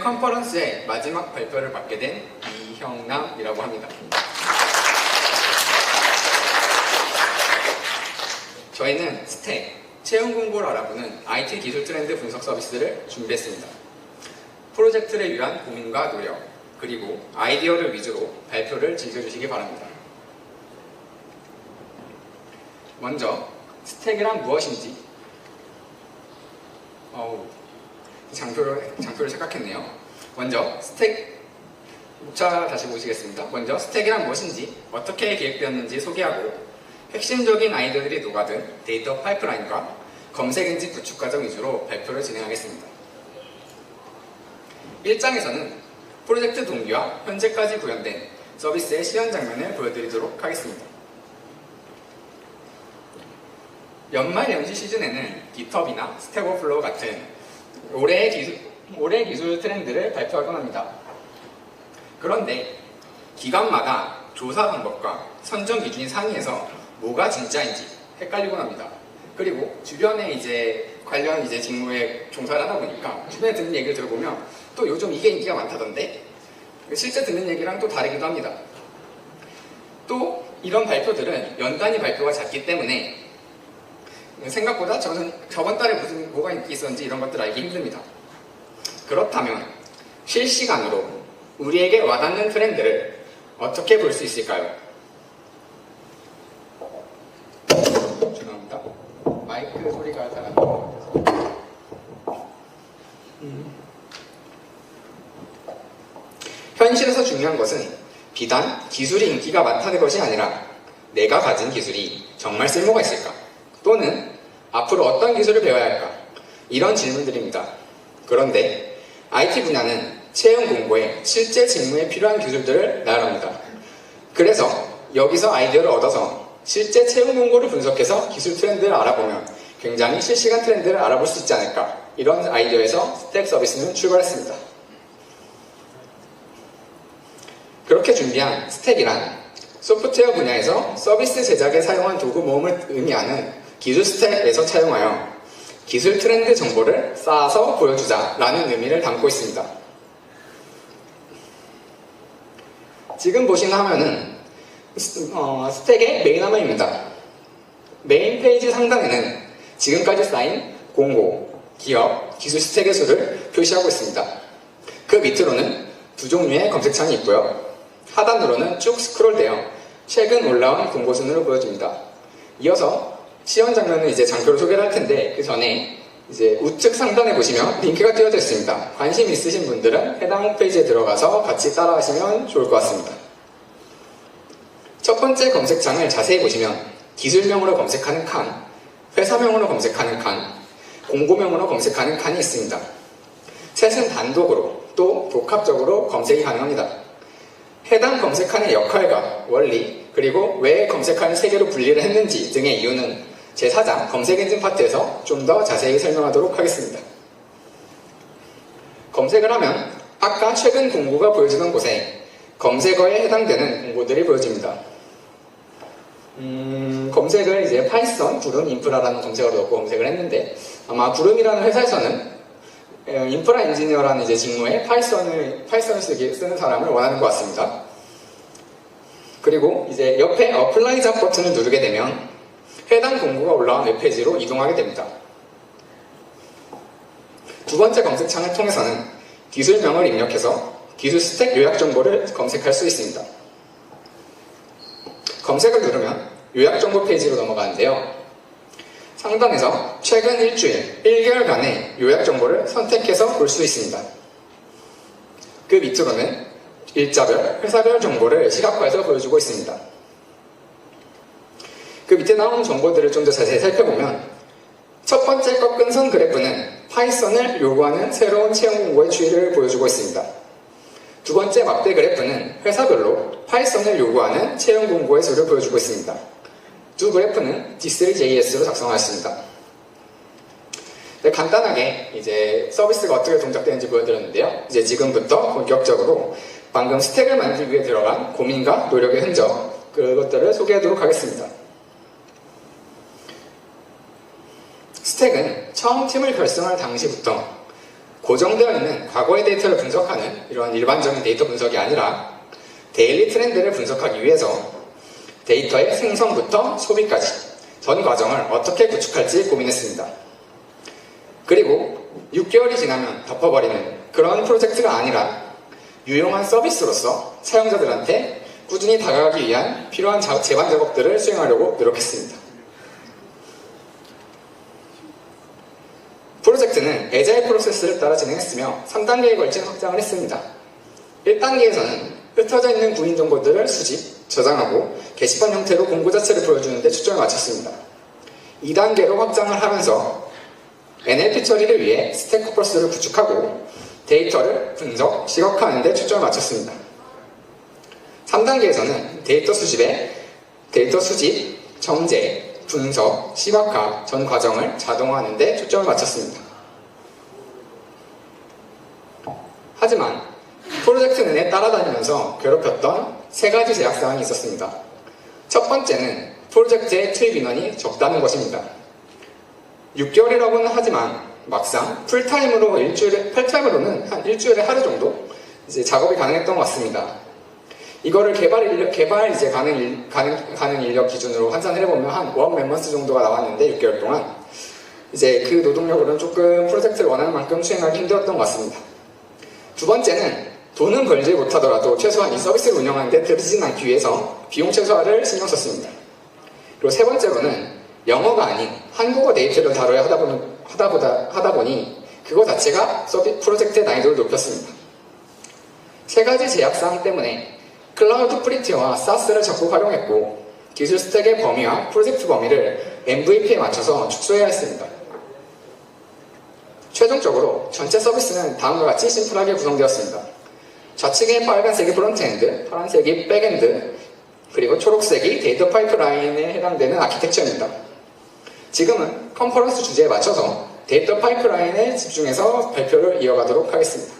컨퍼런스의 마지막 발표를 맡게 된 이형남이라고 합니다. 저희는 스택, 채용 공고를 알아보는 IT 기술 트렌드 분석 서비스를 준비했습니다. 프로젝트를 위한 고민과 노력, 그리고 아이디어를 위주로 발표를 즐겨주시기 바랍니다. 먼저 스택이란 무엇인지 장표를 착각했네요. 먼저 다시 보시겠습니다. 먼저 스택이란 무엇인지, 어떻게 기획되었는지 소개하고 핵심적인 아이디어들이 녹아든 데이터 파이프라인과 검색 엔진 구축 과정 위주로 발표를 진행하겠습니다. 1장에서는 프로젝트 동기와 현재까지 구현된 서비스의 실현 장면을 보여드리도록 하겠습니다. 연말 연시 시즌에는 GitHub이나 스택 오버플로우 같은 올해의 기술 트렌드를 발표하곤 합니다. 그런데 기관마다 조사 방법과 선정 기준이 상이해서 뭐가 진짜인지 헷갈리곤 합니다. 그리고 주변에 관련 직무에 종사를 하다 보니까 주변에 듣는 얘기를 들어보면 또 요즘 이게 인기가 많다던데 실제 듣는 얘기랑 또 다르기도 합니다. 또 이런 발표들은 연단위 발표가 작기 때문에 생각보다 저번 달에 뭐가 인기 있었는지 이런 것들 알기 힘듭니다. 그렇다면 실시간으로 우리에게 와닿는 트렌드를 어떻게 볼 수 있을까요? 죄송합니다. 마이크 소리가 잘 안 나와서. 현실에서 중요한 것은 비단 기술이 인기가 많다는 것이 아니라 내가 가진 기술이 정말 쓸모가 있을까? 또는 앞으로 어떤 기술을 배워야 할까? 이런 질문들입니다. 그런데 IT 분야는 채용 공고에 실제 직무에 필요한 기술들을 나열합니다. 그래서 여기서 아이디어를 얻어서 실제 채용 공고를 분석해서 기술 트렌드를 알아보면 굉장히 실시간 트렌드를 알아볼 수 있지 않을까? 이런 아이디어에서 스택 서비스는 출발했습니다. 그렇게 준비한 스택이란 소프트웨어 분야에서 서비스 제작에 사용한 도구 모음을 의미하는 기술 스택에서 차용하여 기술 트렌드 정보를 쌓아서 보여주자라는 의미를 담고 있습니다. 지금 보시는 화면은 스택의 메인 화면입니다. 메인 페이지 상단에는 지금까지 쌓인 공고, 기업, 기술 스택의 수를 표시하고 있습니다. 그 밑으로는 두 종류의 검색창이 있고요. 하단으로는 쭉 스크롤되어 최근 올라온 공고 순으로 보여줍니다. 이어서 시연 장면은 장표로 소개를 할 텐데 그 전에 우측 상단에 보시면 링크가 띄워져 있습니다. 관심 있으신 분들은 해당 홈페이지에 들어가서 같이 따라하시면 좋을 것 같습니다. 첫 번째 검색창을 자세히 보시면 기술명으로 검색하는 칸, 회사명으로 검색하는 칸, 공고명으로 검색하는 칸이 있습니다. 셋은 단독으로 또 복합적으로 검색이 가능합니다. 해당 검색칸의 역할과 원리, 그리고 왜 검색칸을 3개로 분리를 했는지 등의 이유는 제4장 검색 엔진 파트에서 좀 더 자세히 설명하도록 하겠습니다. 검색을 하면 아까 최근 공고가 보여지던 곳에 검색어에 해당되는 공고들이 보여집니다. 검색을 파이썬, 구름, 인프라라는 검색어로 넣고 검색을 했는데 아마 구름이라는 회사에서는 인프라 엔지니어라는 직무에 파이썬을 쓰는 사람을 원하는 것 같습니다. 그리고 옆에 어플라이 잡 버튼을 누르게 되면 해당 공고가 올라온 웹페이지로 이동하게 됩니다. 두 번째 검색창을 통해서는 기술명을 입력해서 기술 스택 요약 정보를 검색할 수 있습니다. 검색을 누르면 요약 정보 페이지로 넘어가는데요. 상단에서 최근 일주일, 1개월간의 요약 정보를 선택해서 볼 수 있습니다. 그 밑으로는 일자별, 회사별 정보를 시각화해서 보여주고 있습니다. 그 밑에 나오는 정보들을 좀 더 자세히 살펴보면 첫 번째 꺾은선 그래프는 파이썬을 요구하는 새로운 채용 공고의 추이를 보여주고 있습니다. 두 번째 막대 그래프는 회사별로 파이썬을 요구하는 채용 공고의 수를 보여주고 있습니다. 두 그래프는 D3JS로 작성하였습니다. 간단하게 서비스가 어떻게 동작되는지 보여드렸는데요. 지금부터 본격적으로 방금 스택을 만들기 위해 들어간 고민과 노력의 흔적, 그것들을 소개하도록 하겠습니다. 스택은 처음 팀을 결성할 당시부터 고정되어 있는 과거의 데이터를 분석하는 이런 일반적인 데이터 분석이 아니라 데일리 트렌드를 분석하기 위해서 데이터의 생성부터 소비까지 전 과정을 어떻게 구축할지 고민했습니다. 그리고 6개월이 지나면 덮어버리는 그런 프로젝트가 아니라 유용한 서비스로서 사용자들한테 꾸준히 다가가기 위한 필요한 제반 작업들을 수행하려고 노력했습니다. 프로젝트는 애자일 프로세스를 따라 진행했으며 3단계에 걸친 확장을 했습니다. 1단계에서는 흩어져 있는 구인 정보들을 수집, 저장하고 게시판 형태로 공고 자체를 보여주는 데 초점을 맞췄습니다. 2단계로 확장을 하면서 NLP 처리를 위해 스택 코퍼스를 구축하고 데이터를 분석, 시각화하는 데 초점을 맞췄습니다. 3단계에서는 데이터 수집, 정제, 분석, 시각화 전 과정을 자동화하는 데 초점을 맞췄습니다. 하지만 프로젝트 내내 따라다니면서 괴롭혔던 3가지 제약사항이 있었습니다. 첫 번째는 프로젝트의 투입 인원이 적다는 것입니다. 6개월이라고는 하지만 막상 풀타임으로는 한 일주일에 하루 정도 이제 작업이 가능했던 것 같습니다. 이거를 가능 인력 기준으로 환산을 해보면 한 원 멤버스 정도가 나왔는데 6개월 동안 이제 그 노동력으로는 조금 프로젝트를 원하는 만큼 수행하기 힘들었던 것 같습니다. 두 번째는 돈은 벌지 못하더라도 최소한 이 서비스를 운영하는 데 들이진 않기 위해서 비용 최소화를 신경 썼습니다. 그리고 세 번째로는 영어가 아닌 한국어 데이터를 다뤄야 하다 보니 그거 자체가 프로젝트의 난이도를 높였습니다. 3가지 제약사항 때문에 클라우드 프리티어와 사스를 적극 활용했고 기술 스택의 범위와 프로젝트 범위를 MVP에 맞춰서 축소해야 했습니다. 최종적으로 전체 서비스는 다음과 같이 심플하게 구성되었습니다. 좌측에 빨간색이 프론트엔드, 파란색이 백엔드, 그리고 초록색이 데이터 파이프라인에 해당되는 아키텍처입니다. 지금은 컨퍼런스 주제에 맞춰서 데이터 파이프라인에 집중해서 발표를 이어가도록 하겠습니다.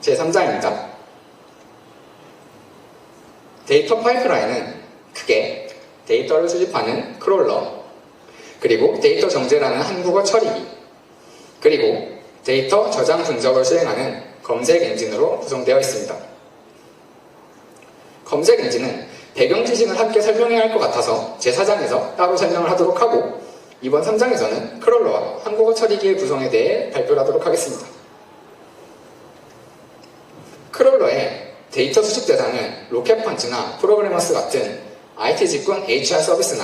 제3장입니다. 데이터 파이프라인은 크게 데이터를 수집하는 크롤러, 그리고 데이터 정제라는 한국어 처리기, 그리고 데이터 저장 분석을 수행하는 검색 엔진으로 구성되어 있습니다. 검색 엔진은 배경 지식을 함께 설명해야 할 것 같아서 제4장에서 따로 설명을 하도록 하고 이번 3장에서는 크롤러와 한국어 처리기의 구성에 대해 발표를 하도록 하겠습니다. 크롤러의 데이터 수집 대상은 로켓펀치나 프로그래머스 같은 IT 직군 HR 서비스나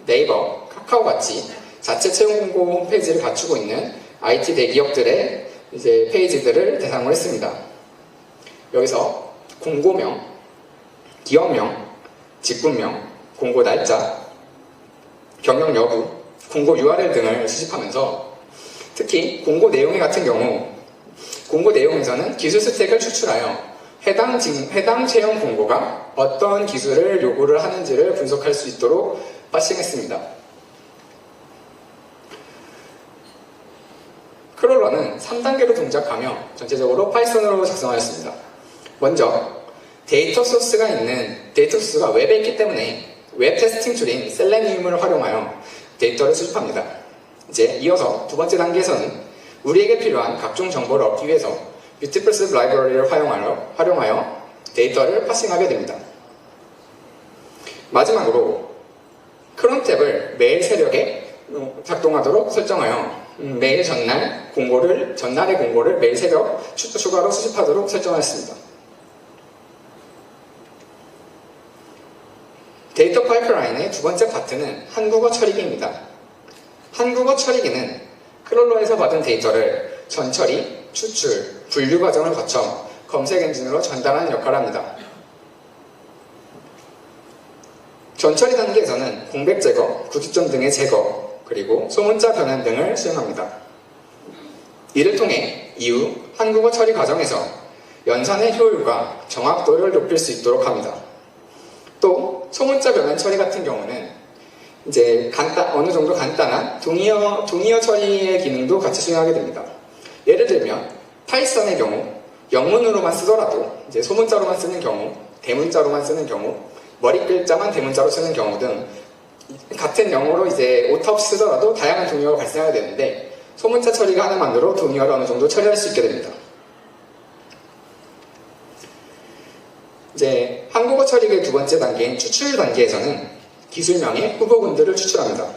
네이버, 카카오같이 자체 채용 공고 홈페이지를 갖추고 있는 IT 대기업들의 이제 페이지들을 대상으로 했습니다. 여기서 공고명, 기업명, 직군명, 공고 날짜, 경영 여부, 공고 URL 등을 수집하면서 특히 공고 내용에 같은 경우 공고 내용에서는 기술 스택을 추출하여 해당 채용 공고가 어떤 기술을 요구를 하는지를 분석할 수 있도록 파싱했습니다. 크롤러는 3단계로 동작하며 전체적으로 파이썬으로 작성하였습니다. 먼저 데이터 소스가 웹에 있기 때문에 웹 테스팅 툴인 셀레니움을 활용하여 데이터를 수집합니다. 이제 이어서 두 번째 단계에서는 우리에게 필요한 각종 정보를 얻기 위해서 뷰티플스 라이브러리를 활용하여 데이터를 파싱하게 됩니다. 마지막으로 크롬 탭을 매일 새벽에 작동하도록 설정하여 매일 전날의 공고를 매일 새벽 추가로 수집하도록 설정하였습니다. 데이터 파이프라인의 두 번째 파트는 한국어 처리기입니다. 한국어 처리기는 크롤러에서 받은 데이터를 전처리, 추출, 분류 과정을 거쳐 검색 엔진으로 전달하는 역할을 합니다. 전처리 단계에서는 공백 제거, 구두점 등의 제거, 그리고 소문자 변환 등을 수행합니다. 이를 통해 이후 한국어 처리 과정에서 연산의 효율과 정확도를 높일 수 있도록 합니다. 또 소문자 변환 처리 같은 경우는 이제 어느 정도 간단한 동의어 처리의 기능도 같이 수행하게 됩니다. 예를 들면 파이썬의 경우 영문으로만 쓰더라도 이제 소문자로만 쓰는 경우, 대문자로만 쓰는 경우, 머리 글자만 대문자로 쓰는 경우 등 같은 영어로 이제 오타 없이 쓰더라도 다양한 동의어가 발생하게 되는데 소문자 처리가 하나만으로 동의어를 어느 정도 처리할 수 있게 됩니다. 이제 한국어 처리의 두 번째 단계인 추출 단계에서는 기술명의 후보군들을 추출합니다.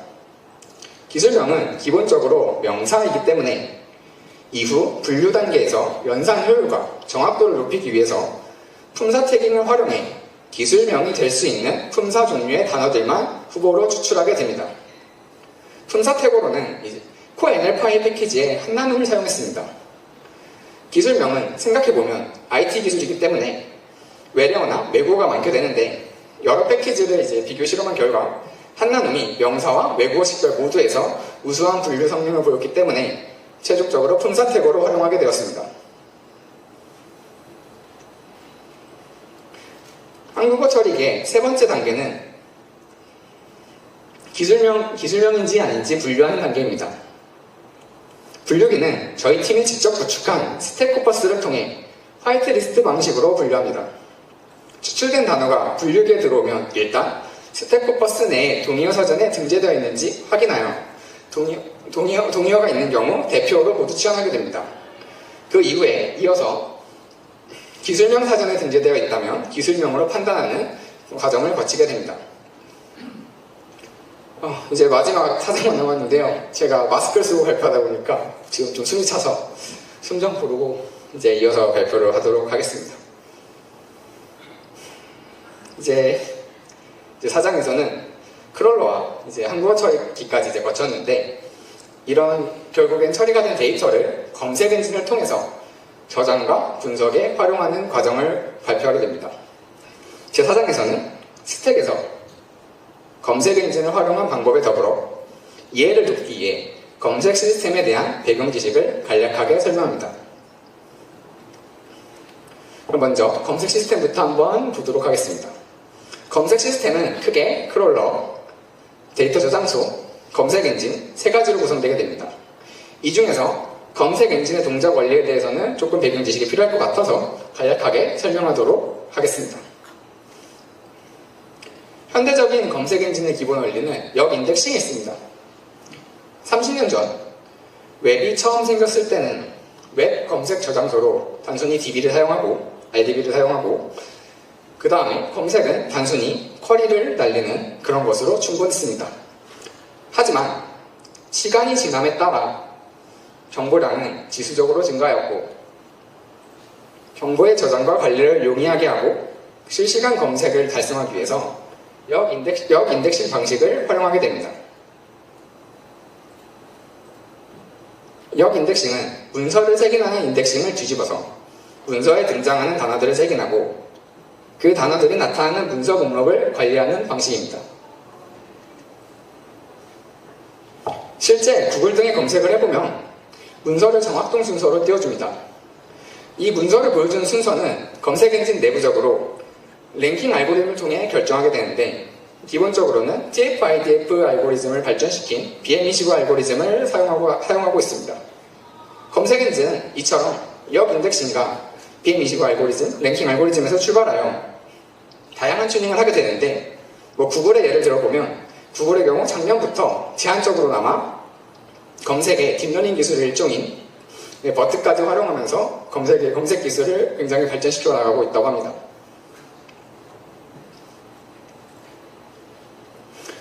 기술명은 기본적으로 명사이기 때문에 이후 분류 단계에서 연산 효율과 정확도를 높이기 위해서 품사 태깅을 활용해 기술명이 될 수 있는 품사 종류의 단어들만 후보로 추출하게 됩니다. 품사 태고로는 코어 NL 파일 패키지에 한 나눔을 사용했습니다. 기술명은 생각해보면 IT 기술이기 때문에 외래어나 외국어가 많게 되는데 여러 패키지를 이제 비교 실험한 결과 한 나눔이 명사와 외국어 식별 모두에서 우수한 분류 성능을 보였기 때문에 최종적으로 품사 태고로 활용하게 되었습니다. 한국어 처리기의 세 번째 단계는 기술명인지 아닌지 분류하는 단계입니다. 분류기는 저희 팀이 직접 구축한 스택코퍼스를 통해 화이트리스트 방식으로 분류합니다. 추출된 단어가 분류기에 들어오면 일단 스택코퍼스 내에 동의어 사전에 등재되어 있는지 확인하여 동의어가 있는 경우 대표어로 모두 지원하게 됩니다. 그 이후에 이어서 기술명 사전에 등재되어 있다면 기술명으로 판단하는 과정을 거치게 됩니다. 이제 마지막 4장만 남았는데요. 제가 마스크를 쓰고 발표하다 보니까 지금 좀 숨이 차서 숨 좀 고르고 이제 이어서 발표를 하도록 하겠습니다. 이제 4장에서는 크롤러와 이제 한국어 처리기까지 이제 거쳤는데 이런 결국엔 처리가 된 데이터를 검색 엔진을 통해서 저장과 분석에 활용하는 과정을 발표하게 됩니다. 제4장에서는 스택에서 검색 엔진을 활용한 방법에 더불어 이해를 돕기 위해 검색 시스템에 대한 배경 지식을 간략하게 설명합니다. 그럼 먼저 검색 시스템부터 한번 보도록 하겠습니다. 검색 시스템은 크게 크롤러, 데이터 저장소, 검색 엔진 세 가지로 구성되게 됩니다. 이 중에서 검색 엔진의 동작 원리에 대해서는 조금 배경 지식이 필요할 것 같아서 간략하게 설명하도록 하겠습니다. 현대적인 검색 엔진의 기본 원리는 역인덱싱이 있습니다. 30년 전 웹이 처음 생겼을 때는 웹 검색 저장소로 단순히 DB를 사용하고 RDB를 사용하고 그 다음에 검색은 단순히 쿼리를 날리는 그런 것으로 충분했습니다. 하지만 시간이 지남에 따라 정보량은 지수적으로 증가하였고 정보의 저장과 관리를 용이하게 하고 실시간 검색을 달성하기 위해서 역인덱싱 방식을 활용하게 됩니다. 역인덱싱은 문서를 색인하는 인덱싱을 뒤집어서 문서에 등장하는 단어들을 색인하고 그 단어들이 나타나는 문서 목록을 관리하는 방식입니다. 실제 구글 등의 검색을 해보면 문서를 정확동 순서로 띄워줍니다. 이 문서를 보여주는 순서는 검색 엔진 내부적으로 랭킹 알고리즘을 통해 결정하게 되는데 기본적으로는 TF-IDF 알고리즘을 발전시킨 BM25 알고리즘을 사용하고 있습니다. 검색 엔진은 이처럼 역인덱싱과 BM25 알고리즘, 랭킹 알고리즘에서 출발하여 다양한 튜닝을 하게 되는데 구글의 예를 들어보면 구글의 경우 작년부터 제한적으로나마 검색의 딥러닝 기술의 일종인 버트까지 활용하면서 검색 기술을 굉장히 발전시켜 나가고 있다고 합니다.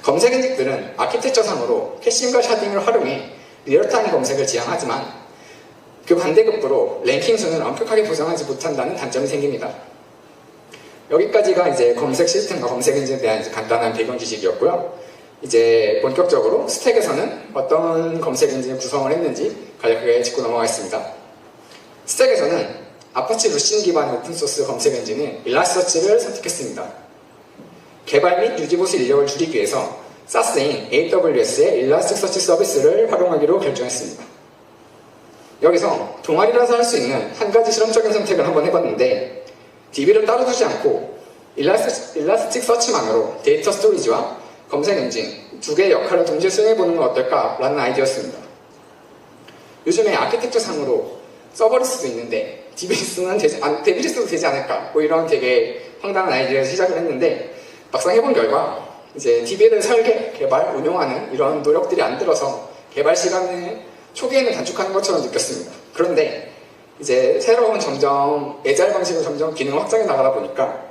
검색 엔진들은 아키텍처상으로 캐싱과 샤딩을 활용해 리얼타임 검색을 지향하지만 그 반대급부로 랭킹 순을 엄격하게 보장하지 못한다는 단점이 생깁니다. 여기까지가 이제 검색 시스템과 검색 엔진에 대한 간단한 배경 지식이었고요. 이제 본격적으로 스택에서는 어떤 검색 엔진을 구성을 했는지 간략하게 짚고 넘어가겠습니다. 스택에서는 아파치 루신 기반 오픈소스 검색 엔진인 일라스서치를 선택했습니다. 개발 및 유지보수 인력을 줄이기 위해서 SaaS인 AWS의 일라스틱서치 서비스를 활용하기로 결정했습니다. 여기서 동아리라서 할 수 있는 한 가지 실험적인 선택을 한번 해봤는데 DB를 따로 두지 않고 일라스틱서치만으로 데이터 스토리지와 검색 엔진 두 개의 역할을 동시에 수행해보는 건 어떨까라는 아이디어였습니다. 요즘에 아키텍처 상으로 서버를 수도 있는데 DB를 써도 되지 않을까 이런 되게 황당한 아이디어에서 시작을 했는데 막상 해본 결과 이제 DB를 설계, 개발, 운용하는 이런 노력들이 안 들어서 개발 시간을 초기에는 단축하는 것처럼 느꼈습니다. 그런데 이제 새로운 점점 애잘 방식으로 점점 기능을 확장해 나가다 보니까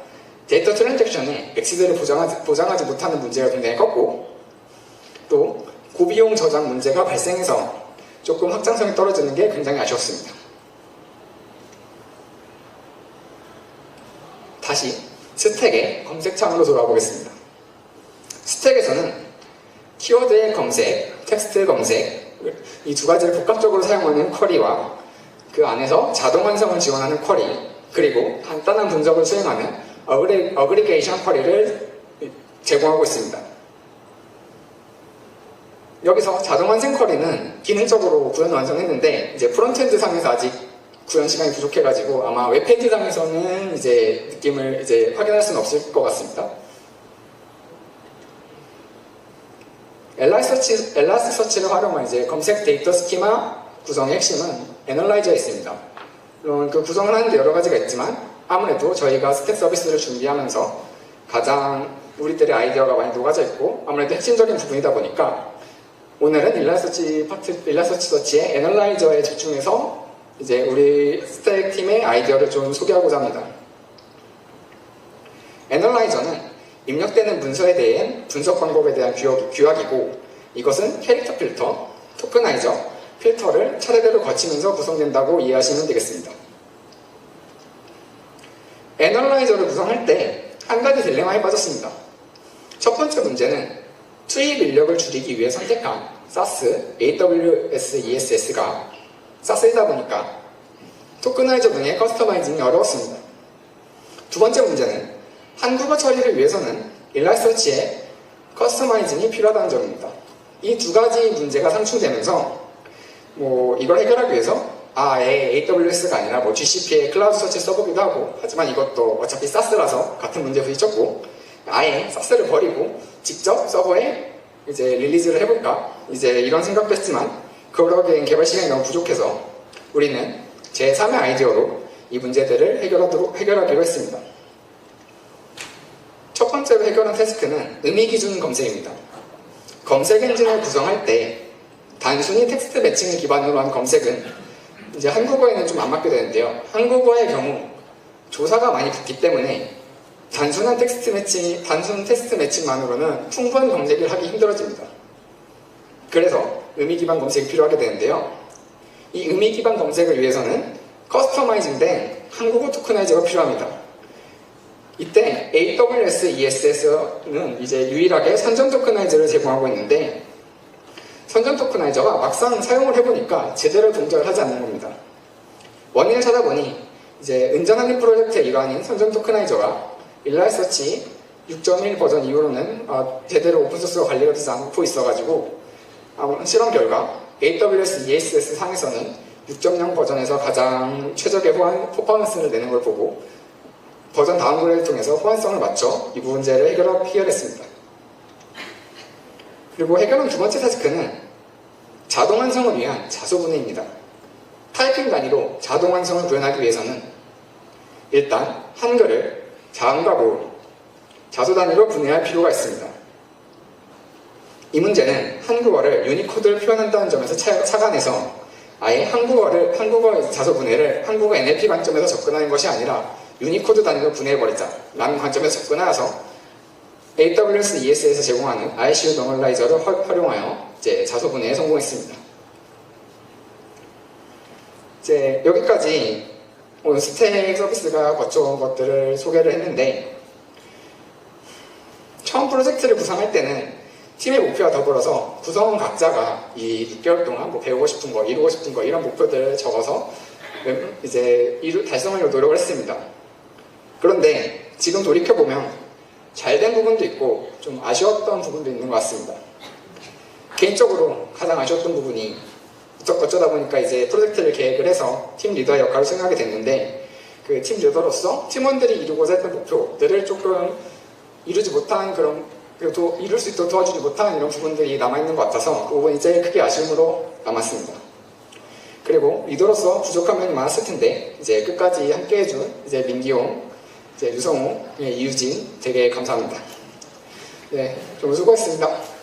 데이터 트랜잭션에 엑시드를 보장하지 못하는 문제가 굉장히 컸고, 또 고비용 저장 문제가 발생해서 조금 확장성이 떨어지는 게 굉장히 아쉬웠습니다. 다시 스택의 검색창으로 돌아와 보겠습니다. 스택에서는 키워드의 검색, 텍스트 검색, 이 두 가지를 복합적으로 사용하는 쿼리와 그 안에서 자동 완성을 지원하는 쿼리, 그리고 간단한 분석을 수행하는 어그리게이션 쿼리를 제공하고 있습니다. 여기서 자동 완성 쿼리는 기능적으로 구현 완성했는데 이제 프론트엔드 상에서 아직 구현 시간이 부족해가지고 아마 웹페이지 상에서는 이제 느낌을 이제 확인할 수는 없을 것 같습니다. 엘라스서치를 활용한 이제 검색 데이터 스키마 구성의 핵심은 애널라이저에 있습니다. 물론 그 구성을 하는데 여러 가지가 있지만 아무래도 저희가 스택 서비스를 준비하면서 가장 우리들의 아이디어가 많이 녹아져 있고 아무래도 핵심적인 부분이다 보니까 오늘은 일라서치 서치의 애널라이저에 집중해서 이제 우리 스택 팀의 아이디어를 좀 소개하고자 합니다. 애널라이저는 입력되는 문서에 대한 분석 방법에 대한 규약이고, 이것은 캐릭터 필터, 토크나이저, 필터를 차례대로 거치면서 구성된다고 이해하시면 되겠습니다. 애널라이저를 구성할 때 한 가지 딜레마에 빠졌습니다. 첫 번째 문제는 투입 인력을 줄이기 위해 선택한 SAS, AWS ESS가 SAS이다 보니까 토크나이저 등의 커스터마이징이 어려웠습니다. 두 번째 문제는 한국어 처리를 위해서는 일라서치에 커스터마이징이 필요하다는 점입니다. 이 두 가지 문제가 상충되면서 이걸 해결하기 위해서 AWS가 아니라 GCP의 클라우드 서치 써보기도 하고, 하지만 이것도 어차피 SAS라서 같은 문제 부딪혔고 아예 SAS를 버리고 직접 서버에 이제 릴리즈를 해볼까 이제 이런 생각도 했지만 그러기엔 개발 시간이 너무 부족해서 우리는 제3의 아이디어로 이 문제들을 해결하기로 했습니다. 첫 번째로 해결한 태스크는 의미기준 검색입니다. 검색 엔진을 구성할 때 단순히 텍스트 매칭을 기반으로 한 검색은 이제 한국어에는 좀 안 맞게 되는데요. 한국어의 경우 조사가 많이 붙기 때문에 단순 텍스트 매칭만으로는 풍부한 검색을 하기 힘들어집니다. 그래서 의미 기반 검색이 필요하게 되는데요. 이 의미 기반 검색을 위해서는 커스터마이징된 한국어 토크나이저가 필요합니다. 이때 AWS ESS는 이제 유일하게 선점 토크나이저를 제공하고 있는데, 선점 토크나이저가 막상 사용을 해보니까 제대로 동작을 하지 않는 겁니다. 원인을 찾아보니 이제 은전환림 프로젝트의 일환인 선점 토크나이저가 일라서치 6.1 버전 이후로는 제대로 오픈소스가 관리가 되지 않고 있어가지고 실험 결과 AWS ESS 상에서는 6.0 버전에서 가장 최적의 퍼포먼스를 내는 걸 보고 버전 다운그레이드를 통해서 호환성을 맞춰 이 문제를 해결했습니다. 그리고 해결한 두 번째 태스크는 자동 완성을 위한 자소분해입니다. 타이핑 단위로 자동 완성을 구현하기 위해서는 일단 한글을 자음과 모음, 자소 단위로 분해할 필요가 있습니다. 이 문제는 한국어를 유니코드를 표현한다는 점에서 착안해서 아예 한국어 자소 분해를 한국어 NLP 관점에서 접근하는 것이 아니라 유니코드 단위로 분해해버리자 라는 관점에서 접근하여서 AWS ES에서 제공하는 ICU 노멀라이저를 활용하여 이제 자소 분해에 성공했습니다. 이제 여기까지 오늘 스택 서비스가 거쳐온 것들을 소개를 했는데, 처음 프로젝트를 구상할 때는 팀의 목표와 더불어서 구성원 각자가 이 6개월 동안 배우고 싶은 거, 이루고 싶은 거 이런 목표들을 적어서 이제 달성하려고 노력을 했습니다. 그런데 지금 돌이켜보면 잘된 부분도 있고 좀 아쉬웠던 부분도 있는 것 같습니다. 개인적으로 가장 아쉬웠던 부분이 어쩌다 보니까 이제 프로젝트를 계획을 해서 팀 리더의 역할을 수행하게 됐는데, 그 팀 리더로서 팀원들이 이루고자 했던 목표들을 조금 이루지 못한 이룰 수 있도록 도와주지 못한 이런 부분들이 남아있는 것 같아서 그 부분이 제일 크게 아쉬움으로 남았습니다. 그리고 리더로서 부족한 면이 많았을 텐데 이제 끝까지 함께 해준 이제 민기용, 이제 유성우, 이유진 되게 감사합니다. 네, 좀 수고했습니다.